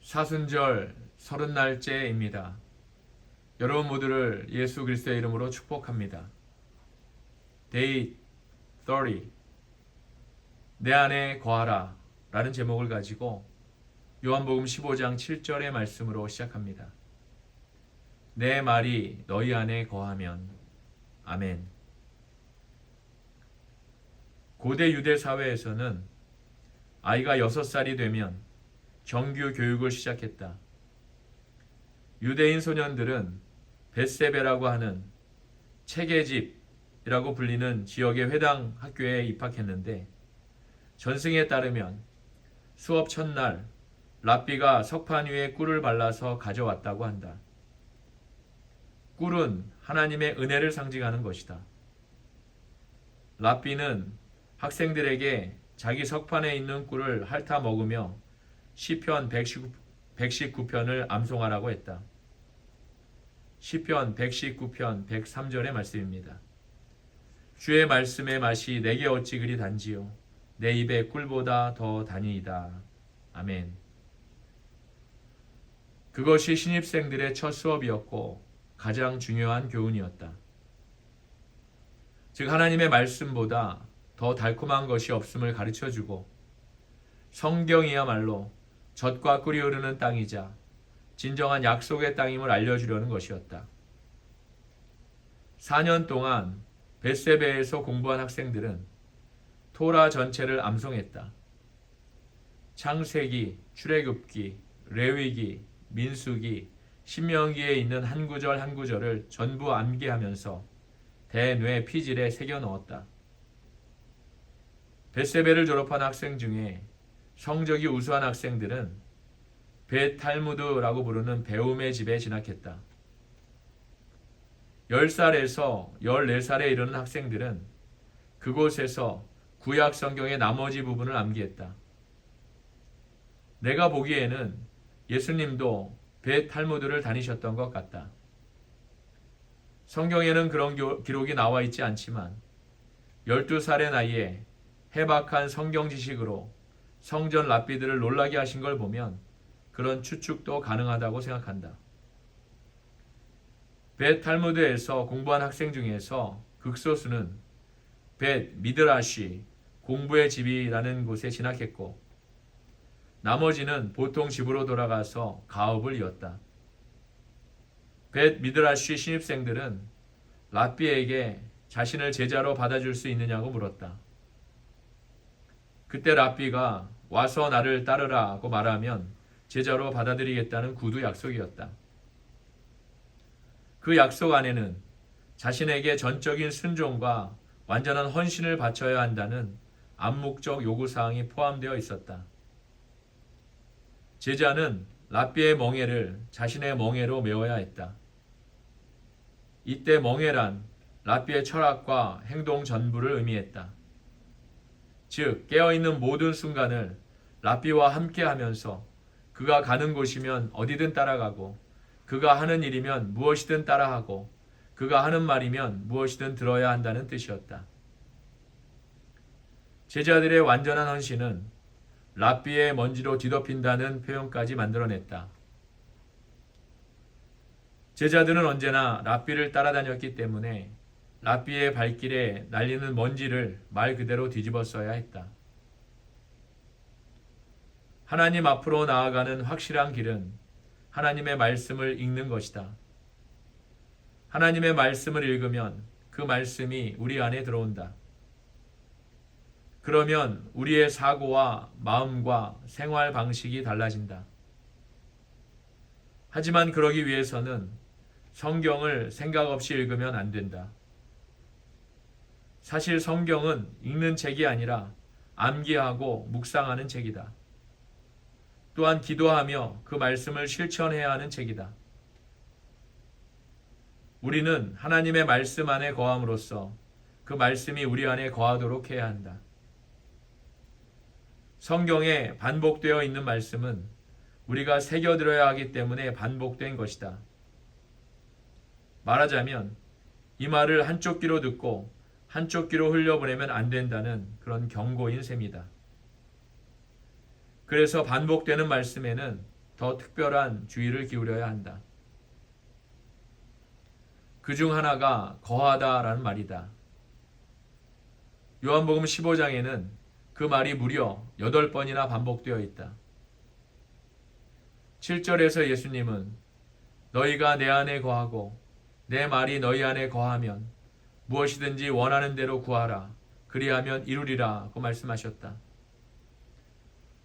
사순절 30날째입니다. 여러분 모두를 예수 그리스도의 이름으로 축복합니다. Day 30 내 안에 거하라 라는 제목을 가지고 요한복음 15장 7절의 말씀으로 시작합니다. 내 말이 너희 안에 거하면 아멘. 고대 유대 사회에서는 아이가 6살이 되면 정규 교육을 시작했다. 유대인 소년들은 벳세베라고 하는 체계집이라고 불리는 지역의 회당 학교에 입학했는데, 전승에 따르면 수업 첫날 랍비가 석판 위에 꿀을 발라서 가져왔다고 한다. 꿀은 하나님의 은혜를 상징하는 것이다. 랍비는 학생들에게 자기 석판에 있는 꿀을 핥아 먹으며 시편 119편을 암송하라고 했다. 시편 119편 103절의 말씀입니다. 주의 말씀의 맛이 내게 어찌 그리 단지요 내 입에 꿀보다 더 다니이다. 아멘. 그것이 신입생들의 첫 수업이었고 가장 중요한 교훈이었다. 즉 하나님의 말씀보다 더 달콤한 것이 없음을 가르쳐주고, 성경이야말로 젖과 꿀이 흐르는 땅이자 진정한 약속의 땅임을 알려주려는 것이었다. 4년 동안 벳세베에서 공부한 학생들은 토라 전체를 암송했다. 창세기, 출애굽기, 레위기, 민수기, 신명기에 있는 한 구절 한 구절을 전부 암기하면서 대뇌 피질에 새겨 넣었다. 벳세베를 졸업한 학생 중에 성적이 우수한 학생들은 벳 탈무드라고 부르는 배움의 집에 진학했다. 10살에서 14살에 이르는 학생들은 그곳에서 구약 성경의 나머지 부분을 암기했다. 내가 보기에는 예수님도 벳 탈무드를 다니셨던 것 같다. 성경에는 그런 기록이 나와 있지 않지만 12살의 나이에 해박한 성경 지식으로 성전 랍비들을 놀라게 하신 걸 보면 그런 추측도 가능하다고 생각한다. 벳 탈무드에서 공부한 학생 중에서 극소수는 벳 미드라시, 공부의 집이라는 곳에 진학했고, 나머지는 보통 집으로 돌아가서 가업을 이었다. 벳 미드라시 신입생들은 랍비에게 자신을 제자로 받아줄 수 있느냐고 물었다. 그때 랍비가 와서 나를 따르라고 말하면 제자로 받아들이겠다는 구두 약속이었다. 그 약속 안에는 자신에게 전적인 순종과 완전한 헌신을 바쳐야 한다는 암묵적 요구사항이 포함되어 있었다. 제자는 랍비의 멍에를 자신의 멍에로 메워야 했다. 이때 멍에란 랍비의 철학과 행동 전부를 의미했다. 즉 깨어있는 모든 순간을 랍비와 함께 하면서 그가 가는 곳이면 어디든 따라가고, 그가 하는 일이면 무엇이든 따라하고, 그가 하는 말이면 무엇이든 들어야 한다는 뜻이었다. 제자들의 완전한 헌신은 랍비의 먼지로 뒤덮인다는 표현까지 만들어냈다. 제자들은 언제나 랍비를 따라다녔기 때문에 랍비의 발길에 날리는 먼지를 말 그대로 뒤집어 써야 했다. 하나님 앞으로 나아가는 확실한 길은 하나님의 말씀을 읽는 것이다. 하나님의 말씀을 읽으면 그 말씀이 우리 안에 들어온다. 그러면 우리의 사고와 마음과 생활 방식이 달라진다. 하지만 그러기 위해서는 성경을 생각 없이 읽으면 안 된다. 사실 성경은 읽는 책이 아니라 암기하고 묵상하는 책이다. 또한 기도하며 그 말씀을 실천해야 하는 책이다. 우리는 하나님의 말씀 안에 거함으로써 그 말씀이 우리 안에 거하도록 해야 한다. 성경에 반복되어 있는 말씀은 우리가 새겨들어야 하기 때문에 반복된 것이다. 말하자면 이 말을 한쪽 귀로 듣고 한쪽 귀로 흘려보내면 안 된다는 그런 경고인 셈이다. 그래서 반복되는 말씀에는 더 특별한 주의를 기울여야 한다. 그 중 하나가 거하다라는 말이다. 요한복음 15장에는 그 말이 무려 8번이나 반복되어 있다. 7절에서 예수님은 너희가 내 안에 거하고 내 말이 너희 안에 거하면 무엇이든지 원하는 대로 구하라. 그리하면 이루리라고 말씀하셨다.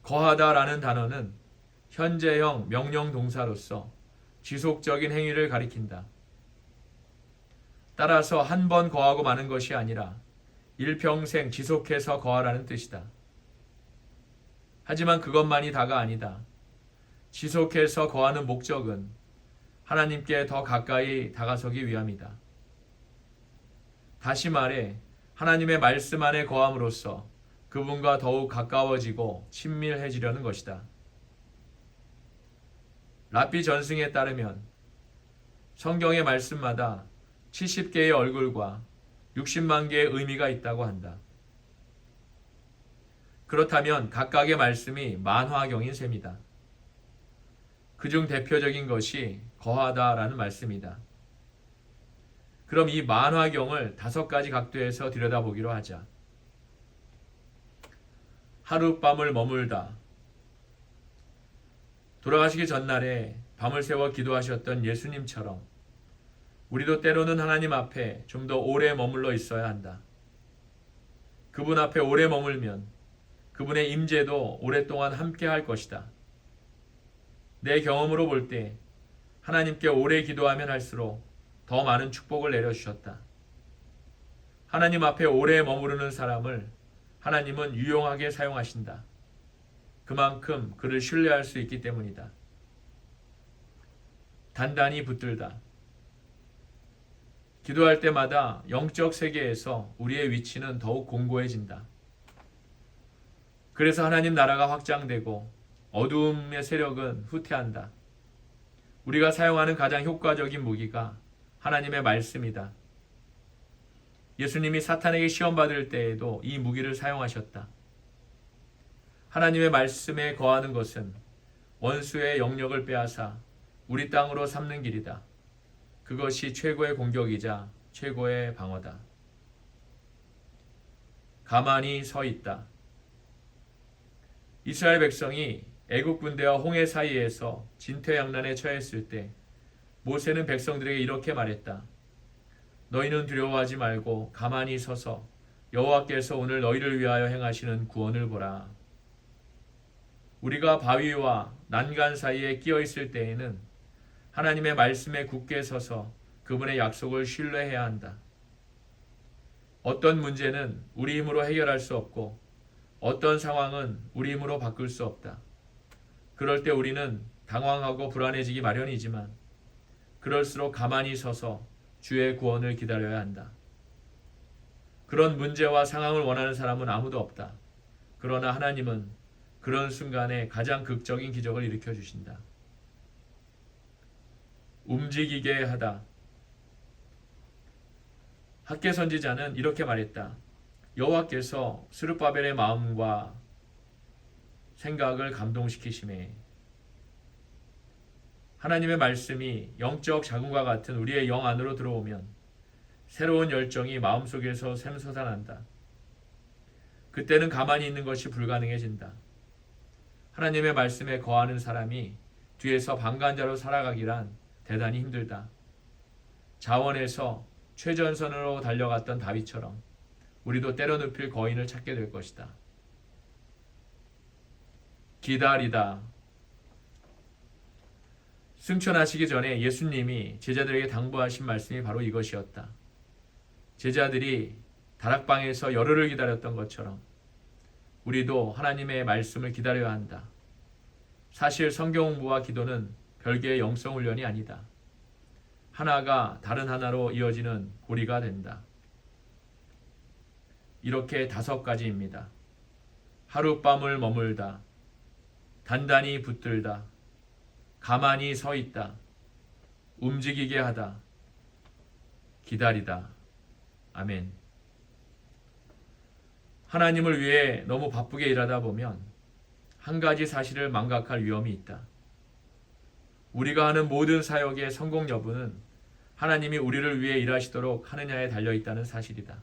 거하다라는 단어는 현재형 명령 동사로서 지속적인 행위를 가리킨다. 따라서 한 번 거하고 마는 것이 아니라 일평생 지속해서 거하라는 뜻이다. 하지만 그것만이 다가 아니다. 지속해서 거하는 목적은 하나님께 더 가까이 다가서기 위함이다. 다시 말해 하나님의 말씀 안에 거함으로써 그분과 더욱 가까워지고 친밀해지려는 것이다. 랍비 전승에 따르면 성경의 말씀마다 70개의 얼굴과 60만 개의 의미가 있다고 한다. 그렇다면 각각의 말씀이 만화경인 셈이다. 그중 대표적인 것이 거하다라는 말씀이다. 그럼 이 만화경을 5가지 각도에서 들여다보기로 하자. 하룻밤을 머물다. 돌아가시기 전날에 밤을 새워 기도하셨던 예수님처럼 우리도 때로는 하나님 앞에 좀 더 오래 머물러 있어야 한다. 그분 앞에 오래 머물면 그분의 임재도 오랫동안 함께 할 것이다. 내 경험으로 볼 때 하나님께 오래 기도하면 할수록 더 많은 축복을 내려주셨다. 하나님 앞에 오래 머무르는 사람을 하나님은 유용하게 사용하신다. 그만큼 그를 신뢰할 수 있기 때문이다. 단단히 붙들다. 기도할 때마다 영적 세계에서 우리의 위치는 더욱 공고해진다. 그래서 하나님 나라가 확장되고 어두움의 세력은 후퇴한다. 우리가 사용하는 가장 효과적인 무기가 하나님의 말씀이다. 예수님이 사탄에게 시험받을 때에도 이 무기를 사용하셨다. 하나님의 말씀에 거하는 것은 원수의 영역을 빼앗아 우리 땅으로 삼는 길이다. 그것이 최고의 공격이자 최고의 방어다. 가만히 서 있다. 이스라엘 백성이 애국 군대와 홍해 사이에서 진퇴양난에 처했을 때 모세는 백성들에게 이렇게 말했다. 너희는 두려워하지 말고 가만히 서서 여호와께서 오늘 너희를 위하여 행하시는 구원을 보라. 우리가 바위와 난간 사이에 끼어 있을 때에는 하나님의 말씀에 굳게 서서 그분의 약속을 신뢰해야 한다. 어떤 문제는 우리 힘으로 해결할 수 없고 어떤 상황은 우리 힘으로 바꿀 수 없다. 그럴 때 우리는 당황하고 불안해지기 마련이지만 그럴수록 가만히 서서 주의 구원을 기다려야 한다. 그런 문제와 상황을 원하는 사람은 아무도 없다. 그러나 하나님은 그런 순간에 가장 극적인 기적을 일으켜 주신다. 움직이게 하다. 학개 선지자는 이렇게 말했다. 여호와께서 스룹바벨의 마음과 생각을 감동시키시매. 하나님의 말씀이 영적 자궁과 같은 우리의 영 안으로 들어오면 새로운 열정이 마음속에서 샘솟아난다. 그때는 가만히 있는 것이 불가능해진다. 하나님의 말씀에 거하는 사람이 뒤에서 방관자로 살아가기란 대단히 힘들다. 자원에서 최전선으로 달려갔던 다윗처럼 우리도 때려눕힐 거인을 찾게 될 것이다. 기다리다. 승천하시기 전에 예수님이 제자들에게 당부하신 말씀이 바로 이것이었다. 제자들이 다락방에서 열흘을 기다렸던 것처럼 우리도 하나님의 말씀을 기다려야 한다. 사실 성경 공부와 기도는 별개의 영성 훈련이 아니다. 하나가 다른 하나로 이어지는 고리가 된다. 이렇게 5가지입니다. 하룻밤을 머물다, 단단히 붙들다, 가만히 서 있다, 움직이게 하다, 기다리다. 아멘. 하나님을 위해 너무 바쁘게 일하다 보면 한 가지 사실을 망각할 위험이 있다. 우리가 하는 모든 사역의 성공 여부는 하나님이 우리를 위해 일하시도록 하느냐에 달려 있다는 사실이다.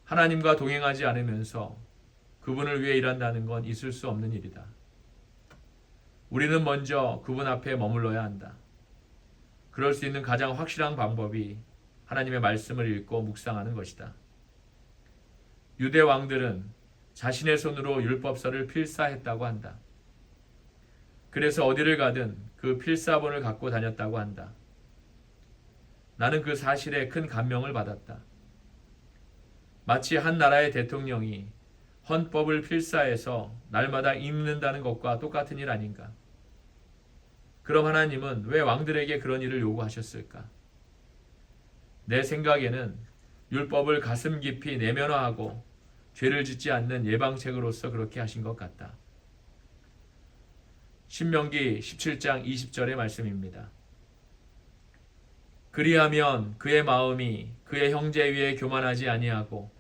하나님과 동행하지 않으면서 그분을 위해 일한다는 건 있을 수 없는 일이다. 우리는 먼저 그분 앞에 머물러야 한다. 그럴 수 있는 가장 확실한 방법이 하나님의 말씀을 읽고 묵상하는 것이다. 유대 왕들은 자신의 손으로 율법서를 필사했다고 한다. 그래서 어디를 가든 그 필사본을 갖고 다녔다고 한다. 나는 그 사실에 큰 감명을 받았다. 마치 한 나라의 대통령이 헌법을 필사해서 날마다 읽는다는 것과 똑같은 일 아닌가? 그럼 하나님은 왜 왕들에게 그런 일을 요구하셨을까? 내 생각에는 율법을 가슴 깊이 내면화하고 죄를 짓지 않는 예방책으로서 그렇게 하신 것 같다. 신명기 17장 20절의 말씀입니다. 그리하면 그의 마음이 그의 형제 위에 교만하지 아니하고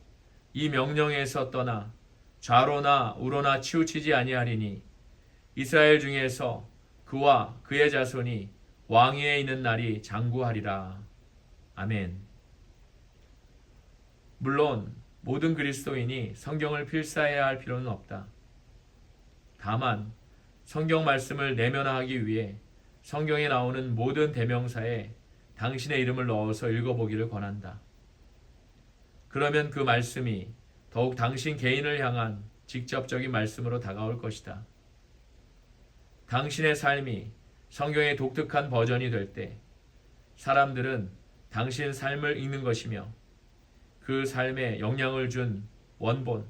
이 명령에서 떠나 좌로나 우로나 치우치지 아니하리니 이스라엘 중에서 그와 그의 자손이 왕위에 있는 날이 장구하리라. 아멘. 물론 모든 그리스도인이 성경을 필사해야 할 필요는 없다. 다만 성경 말씀을 내면화하기 위해 성경에 나오는 모든 대명사에 당신의 이름을 넣어서 읽어보기를 권한다. 그러면 그 말씀이 더욱 당신 개인을 향한 직접적인 말씀으로 다가올 것이다. 당신의 삶이 성경의 독특한 버전이 될 때 사람들은 당신 삶을 읽는 것이며 그 삶에 영향을 준 원본,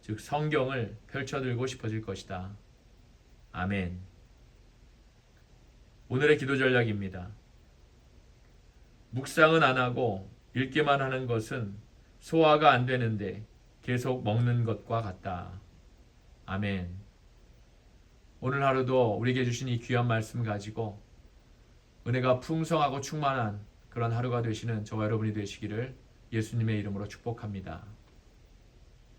즉 성경을 펼쳐들고 싶어질 것이다. 아멘. 오늘의 기도 전략입니다. 묵상은 안 하고 읽기만 하는 것은 소화가 안 되는데 계속 먹는 것과 같다. 아멘. 오늘 하루도 우리에게 주신 이 귀한 말씀 가지고 은혜가 풍성하고 충만한 그런 하루가 되시는 저와 여러분이 되시기를 예수님의 이름으로 축복합니다.